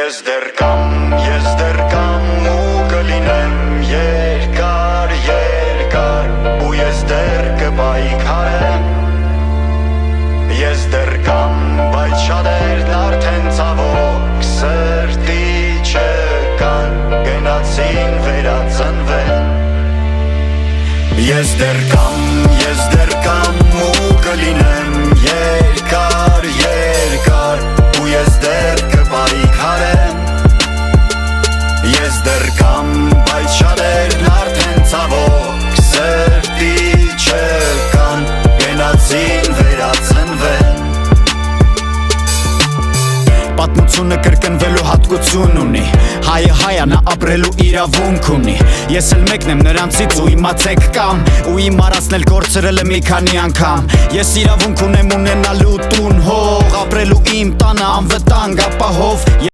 Ես դեռ կամ ու կլինեմ երկար, ու ես դեռ կպայքարեմ Ես դեռ կամ, բայց շատերն արդեն ցավոք սրտի չկան Գնացին վերածնվեն Ես դեռ կամ ու կլինեմ երկար, ու ես դեռ կպայքարեմ Ես դեռ կամ, բայց շատերն արդեն ցավոք սրտի չկան Գնացին վերածնվեն Պատմությունը կրկնվելու հատկություն ունի Հայը հայա նա ապրելու իրավունք ունի Ես էլ մեկն եմ նրանցից ու իմացեք կամ Ու իմ արածնել կորցրել եմ մի քանի անգամ Ես իրավունք ունեմ ունենալու տուն հող Ապրելու իմ տանը անվտանգ ապահով